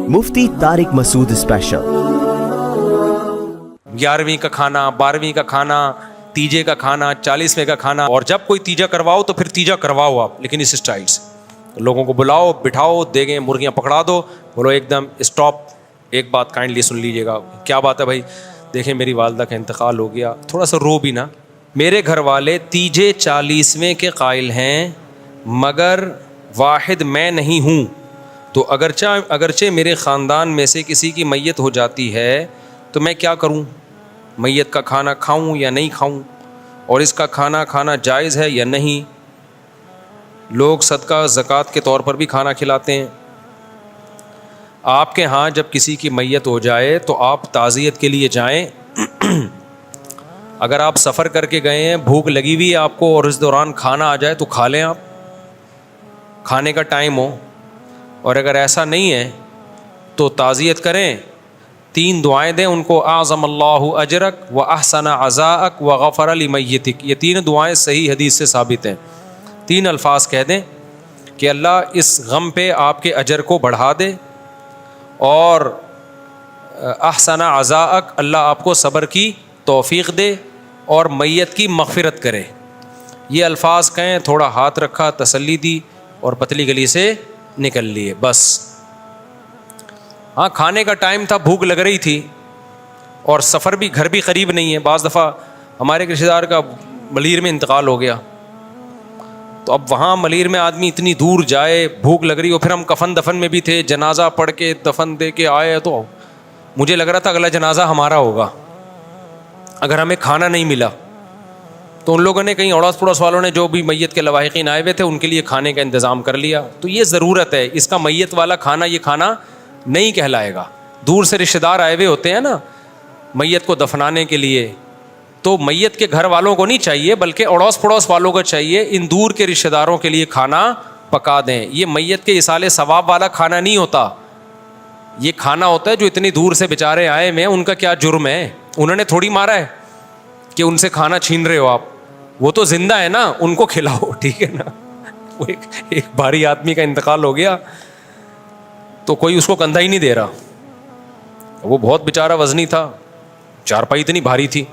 मुफ्ती Tariq Masood special. 11वीं का खाना, 12वीं का खाना, तीजे का खाना, 40वें का खाना, और जब कोई तीजा करवाओ तो फिर तीजा करवाओ आप, लेकिन इस स्टाइल से लोगों को बुलाओ, बिठाओ, देंगे मुर्गियाँ पकड़ा दो, बोलो एकदम स्टॉप, एक बात काइंडली सुन लीजिएगा। क्या बात है भाई? देखें मेरी वालदा का इंतकाल हो गया, थोड़ा सा रो भी ना। मेरे घर वाले तीजे 40वें के कायल हैं, मगर वाहिद मैं नहीं हूँ, तो अगरचे मेरे ख़ानदान में से किसी की मैयत हो जाती है तो मैं क्या करूँ? मैयत का खाना खाऊँ या नहीं खाऊँ? और इसका खाना खाना जायज़ है या नहीं? लोग सदका ज़कात के तौर पर भी खाना खिलाते हैं। आपके यहाँ जब किसी की मैयत हो जाए तो आप ताज़ियत के लिए जाएं। अगर आप सफ़र करके गए हैं, भूख लगी हुई है आपको, और इस दौरान खाना आ जाए तो खा लें आप, खाने का टाइम हो। और अगर ऐसा नहीं है तो ताज़ियत करें, 3 दुआएं दें उनको, आज़मल्लाहु अजरक व अहसन अज़ाअक व गफ़र लिमय्यतिक। ये 3 दुआएं सही हदीस से साबित हैं। 3 अल्फाज कह दें कि अल्लाह इस गम पे आपके अजर को बढ़ा दे, और अहसन अज़ाअक, अल्लाह आपको सब्र की तौफ़ीक़ दे, और मैयत की मग़फ़िरत करे। ये अल्फाज कहें, थोड़ा हाथ रखा, तसल्ली दी, और पतली गली से निकल लिए, बस। हाँ, खाने का टाइम था, भूख लग रही थी, और सफ़र भी, घर भी करीब नहीं है। बाज़ दफ़ा हमारे रिश्तेदार का मलीर में इंतकाल हो गया, तो अब वहाँ मलीर में आदमी इतनी दूर जाए, भूख लग रही हो, फिर हम कफन दफन में भी थे, जनाजा पढ़ के दफन दे के आए, तो मुझे लग रहा था अगला जनाजा हमारा होगा अगर हमें खाना नहीं मिला। तो उन लोगों ने, कहीं अड़ोस पड़ोस वालों ने, जो भी मैयत के लवाहिकीन आए हुए थे, उनके लिए खाने का इंतज़ाम कर लिया। तो ये ज़रूरत है, इसका मैयत वाला खाना, ये खाना नहीं कहलाएगा। दूर से रिश्तेदार आए हुए होते हैं ना मैयत को दफनाने के लिए, तो मैयत के घर वालों को नहीं चाहिए, बल्कि अड़ोस पड़ोस वालों को चाहिए, इन दूर के रिश्तेदारों के लिए खाना पका दें। ये मैयत के इसाले सवाब वाला खाना नहीं होता, ये खाना होता है जो इतनी दूर से बेचारे आए हुए हैं, उनका क्या जुर्म है? उन्होंने थोड़ी मारा है कि उनसे खाना छीन रहे हो आप, वो तो जिंदा है ना, उनको खिलाओ, ठीक है ना। वो एक भारी आदमी का इंतकाल हो गया तो कोई उसको कंधा ही नहीं दे रहा, वो बहुत बेचारा वजनी था, चारपाई इतनी भारी थी।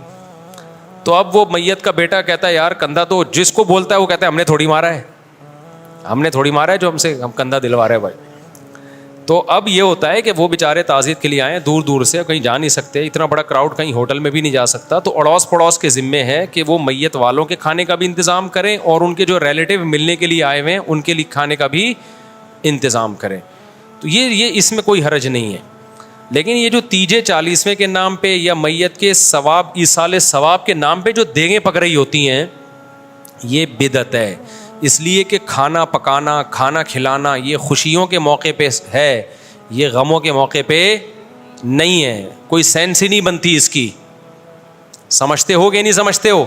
तो अब वो मैयत का बेटा कहता है, यार कंधा, तो जिसको बोलता है वो कहता है हमने थोड़ी मारा है, हमने थोड़ी मारा है, जो हमसे हम कंधा दिलवा रहे हैं भाई। तो अब ये होता है कि वो बेचारे ताज़ियत के लिए आए दूर दूर से, कहीं जा नहीं सकते, इतना बड़ा क्राउड, कहीं होटल में भी नहीं जा सकता, तो अड़ोस पड़ोस के ज़िम्मे है कि वो मैयत वालों के खाने का भी इंतज़ाम करें, और उनके जो रिलेटिव मिलने के लिए आए हुए हैं उनके लिए खाने का भी इंतज़ाम करें। तो ये इसमें कोई हरज नहीं है। लेकिन ये जो तीजे 40वें के नाम पे, या मैयत के सवाब, ईसाले सवाब के नाम पे जो देंगे पक रही होती हैं, ये बिदअत है। इसलिए कि खाना पकाना, खाना खिलाना, ये खुशियों के मौके पे है, ये गमों के मौके पे नहीं है। कोई सेंस ही नहीं बनती इसकी। समझते हो कि नहीं समझते हो?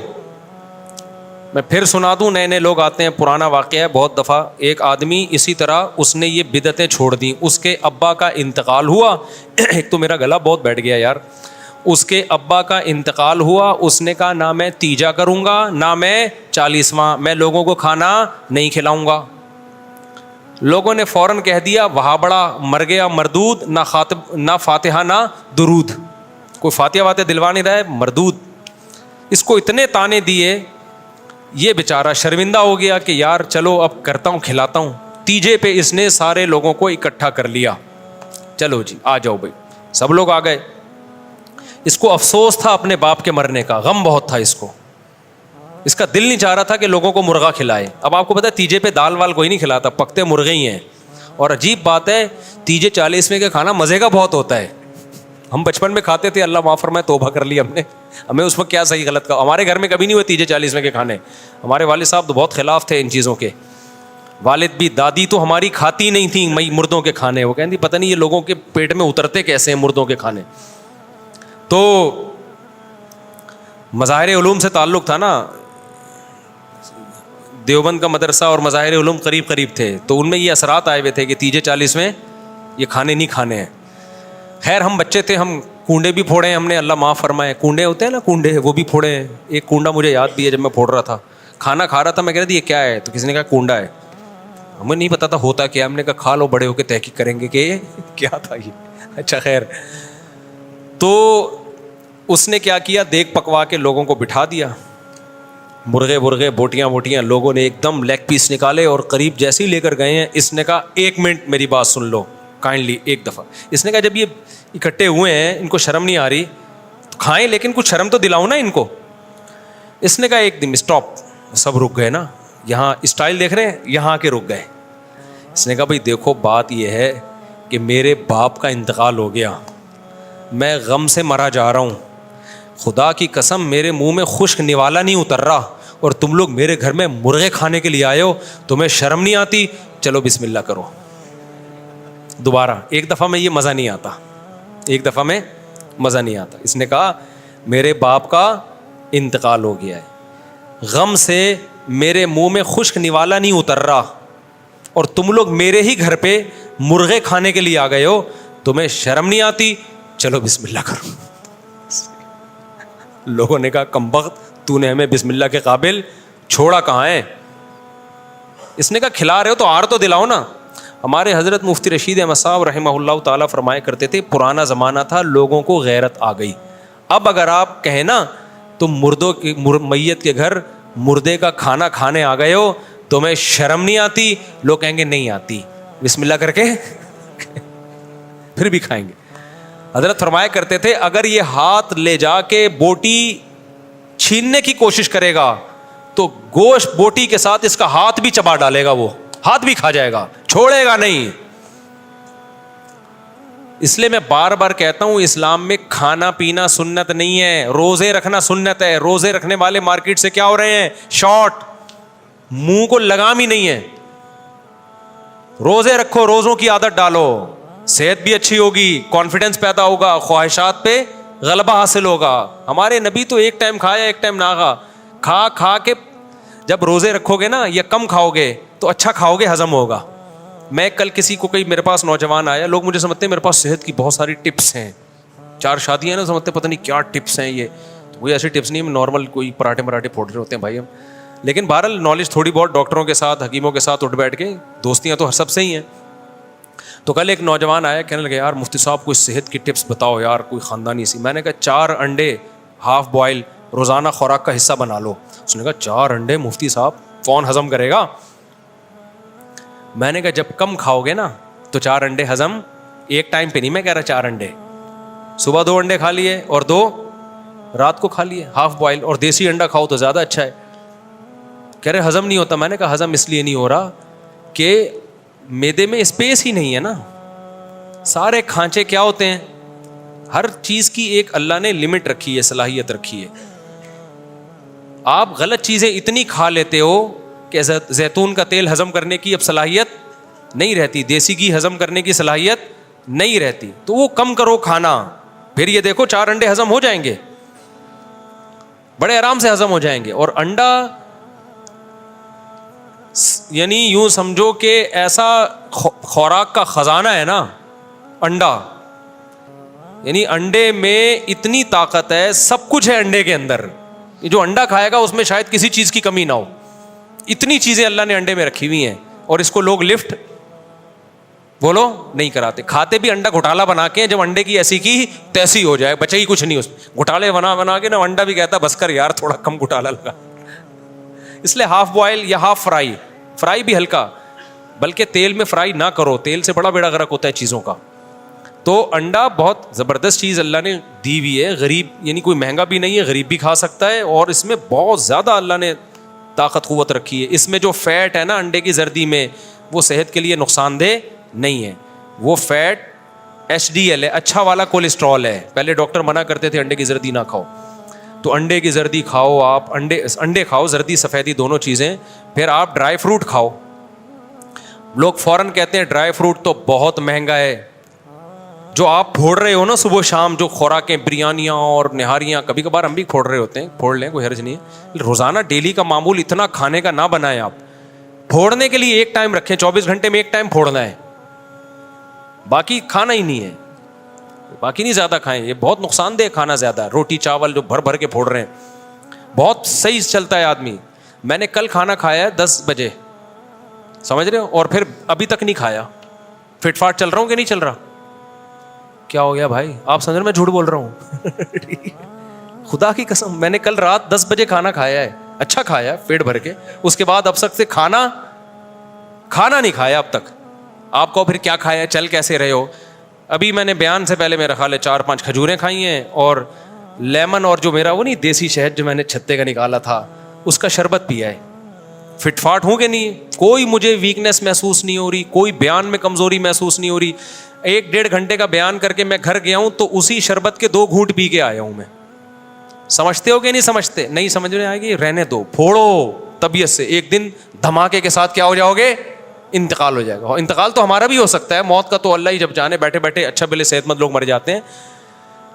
मैं फिर सुना दूं, नए नए लोग आते हैं, पुराना वाक़या है। बहुत दफ़ा एक आदमी इसी तरह, उसने ये बिदअतें छोड़ दी, उसके अब्बा का इंतकाल हुआ। एक तो मेरा गला बहुत बैठ गया यार। उसके अब्बा का इंतकाल हुआ, उसने कहा ना मैं तीजा करूँगा, ना मैं 40वां, मैं लोगों को खाना नहीं खिलाऊँगा। लोगों ने फ़ौरन कह दिया, वहाँ बड़ा मर गया मरदूद, ना फातिहा ना दुरूद, कोई फातिहा वातिहा दिलवा नहीं रहा है, मरदूद। इसको इतने ताने दिए, ये बेचारा शर्मिंदा हो गया कि यार चलो अब करता हूँ, खिलाता हूँ। तीजे पे इसने सारे लोगों को इकट्ठा कर लिया, चलो जी आ जाओ भाई। सब लोग आ गए। इसको अफसोस था अपने बाप के मरने का, गम बहुत था इसको। इसका दिल नहीं चाह रहा था कि लोगों को मुर्गा खिलाए। अब आपको पता है तीजे पे दाल वाल कोई नहीं खिलाता, पकते मुर्गे ही हैं। और अजीब बात है, तीजे 40वें का खाना मज़े का बहुत होता है। हम बचपन में खाते थे, अल्लाह माफ़ फरमाए, तौबा कर ली हमने, हमें उसमें क्या सही गलत का। हमारे घर में कभी नहीं हुए तीजे 40वें के खाने। हमारे वालिद साहब तो बहुत खिलाफ थे इन चीज़ों के। वालिद भी, दादी तो हमारी खाती नहीं थी मई मुर्दों के खाने। वो कहती पता नहीं ये लोगों के पेट में उतरते कैसे हैं मुर्दों के खाने। तो मज़ाहिर उलूम से ताल्लुक़ था ना, देवबंद का मदरसा और मज़ाहिर उलूम करीब करीब थे, तो उनमें ये असरात आए हुए थे कि तीजे 40वें ये खाने नहीं खाने हैं। खैर हम बच्चे थे, हम कूंडे भी फोड़े हैं हमने, अल्लाह माफ़ फरमाए। कूंडे होते हैं ना, कूंडे, वो भी फोड़े हैं। एक कूंडा मुझे याद भी है, जब मैं फोड़ रहा था, खाना खा रहा था, मैं कह रहा था ये क्या है, तो किसी ने कहा कूंडा है। ہمیں نہیں پتا تھا ہوتا کیا. ہم نے کہا کھا لو, بڑے ہو کے تحقیق کریں گے کہ یہ کیا تھا یہ. اچھا خیر, تو اس نے کیا کیا, دیگ پکوا کے لوگوں کو بٹھا دیا, مرغے بوٹیاں, لوگوں نے ایک دم لیگ پیس نکالے اور قریب جیسے ہی لے کر گئے ہیں. اس نے کہا 1 منٹ میری بات سن لو کائنڈلی ایک دفعہ. اس نے کہا جب یہ اکٹھے ہوئے ہیں, ان کو شرم نہیں آ رہی تو کھائیں, لیکن کچھ شرم تو دلاؤ نا ان کو. اس نے کہا ایک دم اسٹاپ. سب رک گئے نا, یہاں اسٹائل دیکھ رہے ہیں, یہاں کے رک گئے. اس نے کہا بھائی دیکھو بات یہ ہے کہ میرے باپ کا انتقال ہو گیا, میں غم سے مرا جا رہا ہوں, خدا کی قسم میرے منہ میں خشک نوالا نہیں اتر رہا, اور تم لوگ میرے گھر میں مرغے کھانے کے لیے آئے ہو, تمہیں شرم نہیں آتی؟ چلو بسم اللہ کرو. دوبارہ ایک دفعہ میں یہ مزہ نہیں آتا, ایک دفعہ میں مزہ نہیں آتا. اس نے کہا میرے باپ کا انتقال ہو گیا ہے, غم سے میرے منہ میں خشک نوالا نہیں اتر رہا, اور تم لوگ میرے ہی گھر پہ مرغے کھانے کے لیے آ گئے ہو, تمہیں شرم نہیں آتی؟ چلو بسم اللہ کرو. لوگوں نے کہا کمبخت, تو نے ہمیں بسم اللہ کے قابل چھوڑا کہاں ہے. اس نے کہا کھلا رہے ہو تو آر تو دلاؤ نا. ہمارے حضرت مفتی رشید احمد صاحب رحمہ اللہ تعالیٰ فرمایا کرتے تھے, پرانا زمانہ تھا, لوگوں کو غیرت آ گئی. اب اگر آپ کہیں نا تم میت کے گھر مردے کا کھانا کھانے آ گئے ہو, تمہیں شرم نہیں آتی؟ لوگ کہیں گے نہیں آتی, بسم اللہ کر کے پھر بھی کھائیں گے. حضرت فرمایا کرتے تھے اگر یہ ہاتھ لے جا کے بوٹی چھیننے کی کوشش کرے گا تو گوشت بوٹی کے ساتھ اس کا ہاتھ بھی چبا ڈالے گا, وہ ہاتھ بھی کھا جائے گا, چھوڑے گا نہیں. اس لیے میں بار بار کہتا ہوں اسلام میں کھانا پینا سنت نہیں ہے, روزے رکھنا سنت ہے. روزے رکھنے والے مارکیٹ سے کیا ہو رہے ہیں, شارٹ, منہ کو لگام ہی نہیں ہے. روزے رکھو, روزوں کی عادت ڈالو, صحت بھی اچھی ہوگی, کانفیڈنس پیدا ہوگا, خواہشات پہ غلبہ حاصل ہوگا. ہمارے نبی تو ایک ٹائم کھایا ایک ٹائم نہ کھا کھا کے جب روزے رکھو گے نا, یا کم کھاؤ گے تو اچھا کھاؤ گے, ہضم ہوگا. میں کل کسی کو کئی میرے پاس نوجوان آیا, لوگ مجھے سمجھتے ہیں میرے پاس صحت کی بہت ساری ٹپس ہیں, 4 شادیاں ہیں نا, سمجھتے پتہ نہیں کیا ٹپس ہیں یہ. کوئی ایسی ٹپس نہیں, نارمل کوئی پراٹھے پھوڑ رہے ہوتے ہیں بھائی ہم, لیکن بہرحال نالج تھوڑی بہت ڈاکٹروں کے ساتھ, حکیموں کے ساتھ اٹھ بیٹھ کے, دوستیاں تو ہر سب سے ہی ہیں. تو کل ایک نوجوان آیا, کہنے لگے یار مفتی صاحب کوئی صحت کی ٹپس بتاؤ یار, کوئی خاندانی سی. میں نے کہا 4 انڈے ہاف بوائل روزانہ خوراک کا حصہ بنا لو. اس نے کہا 4 انڈے مفتی صاحب کون ہضم کرے گا؟ میں نے کہا جب کم کھاؤ گے نا تو 4 انڈے ہضم, ایک ٹائم پہ نہیں میں کہہ رہا 4 انڈے, صبح 2 انڈے کھا لیے اور 2 رات کو کھا لیے ہاف بوائل, اور دیسی انڈا کھاؤ تو زیادہ اچھا ہے. کہہ رہے ہضم نہیں ہوتا. میں نے کہا ہضم اس لیے نہیں ہو رہا کہ میدے میں اسپیس ہی نہیں ہے نا. سارے کھانچے کیا ہوتے ہیں, ہر چیز کی ایک اللہ نے لمٹ رکھی ہے, صلاحیت رکھی ہے. آپ غلط چیزیں اتنی کھا لیتے ہو کہ زیتون کا تیل ہضم کرنے کی اب صلاحیت نہیں رہتی, دیسی گھی ہضم کرنے کی صلاحیت نہیں رہتی, تو وہ کم کرو کھانا. پھر یہ دیکھو 4 انڈے ہضم ہو جائیں گے, بڑے آرام سے ہضم ہو جائیں گے. اور انڈا یعنی یوں سمجھو کہ ایسا خوراک کا خزانہ ہے نا انڈا, یعنی انڈے میں اتنی طاقت ہے, سب کچھ ہے انڈے کے اندر. جو انڈا کھائے گا اس میں شاید کسی چیز کی کمی نہ ہو, اتنی چیزیں اللہ نے انڈے میں رکھی ہوئی ہیں. اور اس کو لوگ لفٹ بولو نہیں کراتے, کھاتے بھی انڈا گھوٹالا بنا کے, جب انڈے کی ایسی کی تیسی ہو جائے, بچے ہی کچھ نہیں اس گھوٹالے بنا کے نا, انڈا بھی کہتا بس کر یار تھوڑا کم گھوٹالا لگا. اس لیے ہاف بوائل یا ہاف فرائی بھی ہلکا, بلکہ تیل میں فرائی نہ کرو, تیل سے بڑا بیڑا غرق ہوتا ہے چیزوں کا. تو انڈا بہت زبردست چیز اللہ نے دی ہوئی ہے, غریب یعنی کوئی مہنگا بھی نہیں ہے, غریب بھی کھا سکتا ہے, اور اس میں بہت زیادہ اللہ نے طاقت قوت رکھی ہے. اس میں جو فیٹ ہے نا انڈے کی زردی میں, وہ صحت کے لیے نقصان دہ نہیں ہے. وہ فیٹ HDL ہے, اچھا والا کولیسٹرول ہے. پہلے ڈاکٹر منع کرتے تھے انڈے کی زردی نہ کھاؤ, تو انڈے کی زردی کھاؤ آپ, انڈے کھاؤ, زردی سفیدی دونوں چیزیں. پھر آپ ڈرائی فروٹ کھاؤ. لوگ فوراً کہتے ہیں ڈرائی فروٹ تو بہت مہنگا ہے. جو آپ پھوڑ رہے ہو نا صبح شام, جو خوراکیں بریانیاں اور نہاریاں, کبھی کبھار ہم بھی پھوڑ رہے ہوتے ہیں, پھوڑ لیں کوئی حرج نہیں ہے, روزانہ ڈیلی کا معمول اتنا کھانے کا نہ بنائیں. آپ پھوڑنے کے لیے ایک ٹائم رکھیں, 24 گھنٹے میں ایک ٹائم پھوڑنا ہے, باقی کھانا ہی نہیں ہے. باقی نہیں زیادہ کھائیں, یہ بہت نقصان دہ کھانا زیادہ ہے. روٹی چاول جو بھر بھر کے پھوڑ رہے ہیں, بہت صحیح چلتا ہے آدمی. میں نے کل کھانا کھایا ہے 10 بجے, समझ रहे हो, और फिर अभी तक नहीं खाया, फिट फाट चल रहा हूँ कि नहीं चल रहा, क्या हो गया भाई, आप समझ रहे मैं झूठ बोल रहा हूँ खुदा की कसम, मैंने कल रात 10 बजे खाना खाया है, अच्छा खाया है पेट भर के, उसके बाद अब तक से खाना नहीं खाया अब तक। आप कहो फिर क्या खाया, चल कैसे रहे हो? अभी मैंने बयान से पहले मेरा ख्याल है 4-5 खजूरें खाई हैं, और लेमन और जो मेरा वो नहीं देसी शहद जो मैंने छत्ते का निकाला था उसका शरबत पिया है। फिट फाट हूँ कि नहीं, कोई मुझे वीकनेस महसूस नहीं हो रही, कोई बयान में कमजोरी महसूस नहीं हो रही। 1-1.5 घंटे का बयान करके मैं घर गया हूँ तो उसी शरबत के 2 घूंट पी के आया हूँ मैं। समझते हो कि नहीं समझते? नहीं समझ में आएगी, रहने दो, फोड़ो तबीयत से, एक दिन धमाके के साथ क्या हो जाओगे, इंतकाल हो जाएगा। और इंतकाल तो हमारा भी हो सकता है, मौत का तो अल्लाह ही जब जाने, बैठे बैठे अच्छा भले सेहतमंद लोग मर जाते हैं,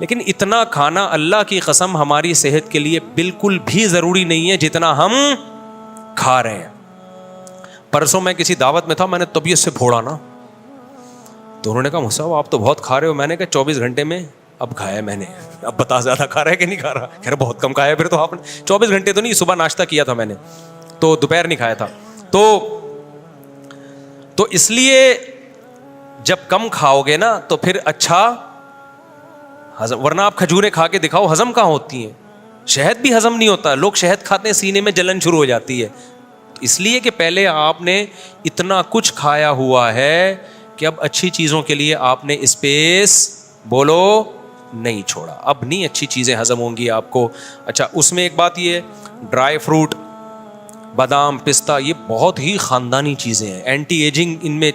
लेकिन इतना खाना अल्लाह की कसम हमारी सेहत के लिए बिल्कुल भी ज़रूरी नहीं है जितना हम खा रहे हैं। परसों मैं किसी दावत में था, मैंने तबीयत से फोड़ा ना, तो उन्होंने कहा मुसाब आप तो बहुत खा रहे हो। मैंने कहा 24 घंटे में अब खाया मैंने, अब बता ज़्यादा खा रहा है कि नहीं खा रहा? कह रहे बहुत कम खाया। फिर तो आपने 24 घंटे तो नहीं, सुबह नाश्ता किया था मैंने, तो दोपहर नहीं खाया था। तो इसलिए जब कम खाओगे ना तो फिर अच्छा हजम, वरना आप खजूरें खा के दिखाओ, हजम कहाँ होती हैं? शहद भी हजम नहीं होता, लोग शहद खाते हैं सीने में जलन शुरू हो जाती है। तो इसलिए कि पहले आपने इतना कुछ खाया हुआ है कि अब अच्छी चीज़ों के लिए आपने स्पेस बोलो नहीं छोड़ा, अब नहीं अच्छी चीज़ें हजम होंगी आपको। अच्छा, उसमें एक बात ये, ड्राई फ्रूट, बादाम, पिस्ता, ये बहुत ही ख़ानदानी चीज़ें हैं, एंटी एजिंग इनमें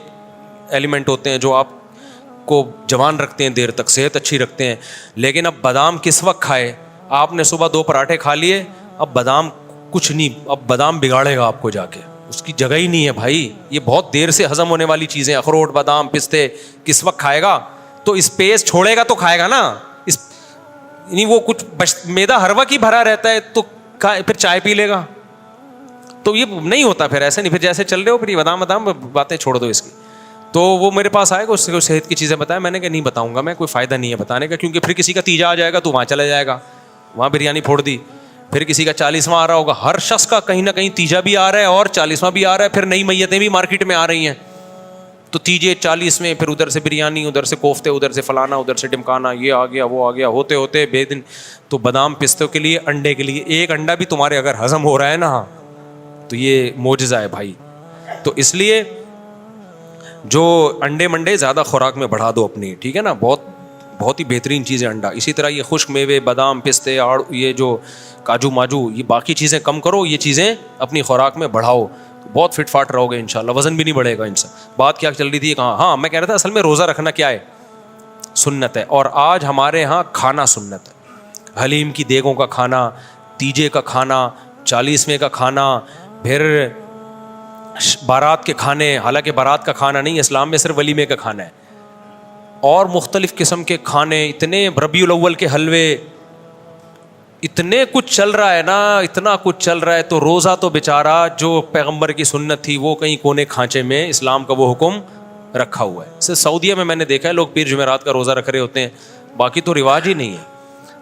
एलिमेंट होते हैं जो आपको जवान रखते हैं, देर तक सेहत अच्छी रखते हैं। लेकिन अब बादाम किस वक्त खाए? आपने सुबह 2 पराठे खा लिए, अब बादाम कुछ नहीं, अब बादाम बिगाड़ेगा आपको जाके, उसकी जगह ही नहीं है भाई। ये बहुत देर से हजम होने वाली चीज़ें, अखरोट, बादाम, पिस्ते किस वक्त खाएगा? तो स्पेस छोड़ेगा तो खाएगा ना, इस नहीं वो कुछ मैदा हर वक्त ही भरा रहता है तो फिर चाय पी लेगा, तो ये नहीं होता फिर, ऐसे नहीं। फिर जैसे चल रहे हो फिर ये बादाम बातें छोड़ दो इसकी। तो वो मेरे पास आएगा, उससे सेहत की चीज़ें बताया, मैंने कहा नहीं बताऊंगा मैं, कोई फ़ायदा नहीं है बताने का, क्योंकि फिर किसी का तीजा आ जाएगा तो वहाँ चला जाएगा, वहाँ बिरयानी फोड़ दी, फिर किसी का 40वां आ रहा होगा, हर शख्स का कहीं ना कहीं तीजा भी आ रहा है और 40वां भी आ रहा है, फिर नई मैयतें भी मार्केट में आ रही हैं, तो तीजे 40 में फिर उधर से बिरयानी, उधर से कोफ्ते, उधर से फलाना, उधर से टिमकाना, ये आ गया वो आ गया, होते होते बेदिन। तो बादाम पिस्तों के लिए, अंडे के लिए, एक अंडा भी तुम्हारे अगर हजम हो रहा है ना तो ये मोजज़ा है भाई। तो इसलिए जो अंडे मंडे ज़्यादा खुराक में बढ़ा दो अपनी, ठीक है ना, बहुत ही बेहतरीन चीज़ है अंडा। इसी तरह ये खुश्क मेवे, बादाम, पिस्ते और ये जो काजू माजू, ये बाकी चीज़ें कम करो, ये चीज़ें अपनी खुराक में बढ़ाओ, तो बहुत फिट फाट रहोगे इंशाल्लाह, वज़न भी नहीं बढ़ेगा इनसे। बात क्या चल रही थी कहाँ? हाँ, मैं कह रहा था असल में रोज़ा रखना क्या है, सुन्नत है, और आज हमारे यहाँ खाना सुन्नत है। हलीम की देगों का खाना, तीजे का खाना, 40वें का खाना, फिर बारात के खाने, हालांकि बारात का खाना नहीं, इस्लाम में सिर्फ वलीमे का खाना है, और मुख्तलिफ़ किस्म के खाने, इतने रबीउल अव्वल के हलवे, इतने कुछ चल रहा है ना, इतना कुछ चल रहा है। तो रोज़ा तो बेचारा जो पैगंबर की सुन्नत थी वो कहीं कोने खांचे में इस्लाम का वो हुक्म रखा हुआ है। सिर्फ सऊदीया में मैंने देखा है लोग पीर जुमेरात का रोज़ा रख रहे होते हैं, बाकी तो रिवाज ही नहीं है।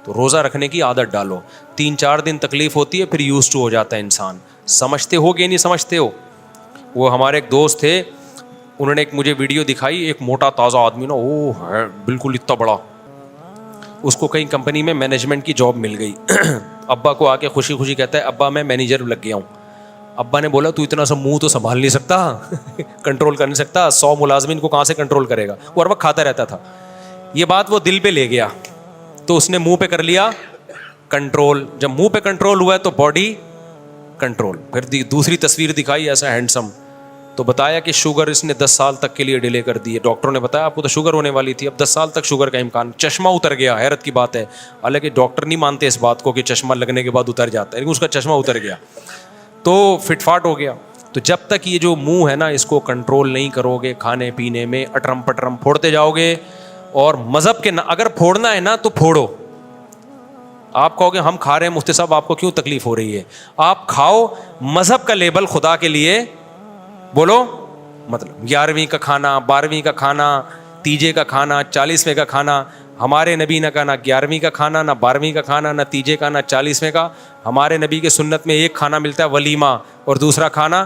तो रोज़ा रखने की आदत डालो, 3-4 दिन तकलीफ़ होती है, फिर यूज़ टू हो जाता है इंसान। समझते हो कि नहीं समझते हो? वो हमारे एक दोस्त थे, उन्होंने एक मुझे वीडियो दिखाई, एक मोटा ताज़ा आदमी ना, वो है बिल्कुल इतना बड़ा, उसको कहीं कंपनी में मैनेजमेंट की जॉब मिल गई अब्बा को आके खुशी खुशी कहता है अब्बा मैं मैनेजर लग गया हूँ। अब्बा ने बोला तू इतना सा मुंह तो संभाल नहीं सकता कंट्रोल कर नहीं सकता, 100 मुलाजमिन को कहाँ से कंट्रोल करेगा? वो हर वक्त खाता रहता था। ये बात वो दिल पे ले गया, तो उसने मुंह पे कर लिया कंट्रोल। जब मुंह पे कंट्रोल हुआ तो बॉडी कंट्रोल। फिर दूसरी तस्वीर दिखाई ऐसा हैंडसम, तो बताया कि शुगर इसने 10 साल तक के लिए डिले कर दी है। डॉक्टरों ने बताया आपको तो शुगर होने वाली थी, अब 10 साल तक शुगर का इम्कान। चश्मा उतर गया, हैरत की बात है, हालांकि डॉक्टर नहीं मानते इस बात को कि चश्मा लगने के बाद उतर जाता है, लेकिन उसका चश्मा उतर गया तो फिटफाट हो गया। तो जब तक ये जो मुंह है ना इसको कंट्रोल नहीं करोगे, खाने पीने में अटरम पटरम फोड़ते जाओगे, और मज़हब के अगर फोड़ना है ना तो फोड़ो। आप कहोगे हम खा रहे हैं मुफ्ती साहब, आपको क्यों तकलीफ हो रही है? आप खाओ, मज़हब का लेबल खुदा के लिए बोलो, मतलब 11वीं का खाना, 12वीं का खाना, तीजे का खाना, 40वें का खाना। हमारे नबी ने कहा ना 11वीं का खाना, ना 12वीं का खाना, ना तीजे का, ना 40वें का। हमारे नबी के सुन्नत में एक खाना मिलता है वलीमा, और दूसरा खाना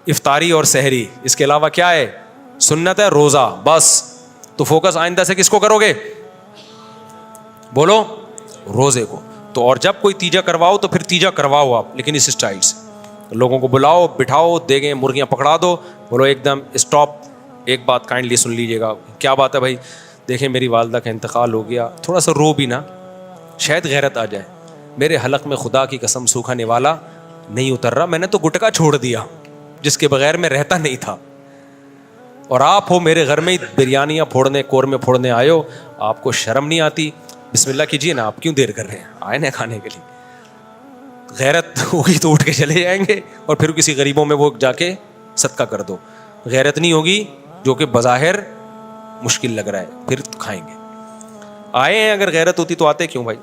افطاری اور سحری, اس کے علاوہ کیا ہے؟ سنت ہے روزہ, بس. تو فوکس آئندہ سے کس کو کرو گے؟ بولو, روزے کو. تو اور جب کوئی تیجا کرواؤ تو پھر تیجا کرواؤ آپ, لیکن اس اسٹائل سے. لوگوں کو بلاؤ, بٹھاؤ, دیگیں مرغیاں پکڑا دو, بولو ایک دم اسٹاپ, ایک بات کائنڈلی سن لیجیے گا. کیا بات ہے بھائی؟ دیکھیں میری والدہ کا انتقال ہو گیا, تھوڑا سا رو بھی نا, شاید غیرت آ جائے. میرے حلق میں خدا کی قسم سوکھا نوالا نہیں اتر رہا, میں نے تو گٹکا چھوڑ دیا جس کے بغیر میں رہتا نہیں تھا, اور آپ ہو میرے گھر میں بریانیاں پھوڑنے, قورمے پھوڑنے آئے ہو, آپ کو شرم نہیں آتی؟ بسم اللہ کیجیے نا, آپ کیوں دیر کر رہے ہیں, آئے نا کھانے کے لیے. غیرت ہوگی تو اٹھ کے چلے جائیں گے, اور پھر کسی غریبوں میں وہ جا کے صدقہ کر دو. غیرت نہیں ہوگی, جو کہ بظاہر مشکل لگ رہا ہے, پھر کھائیں گے. آئے ہیں, اگر غیرت ہوتی تو آتے کیوں بھائی؟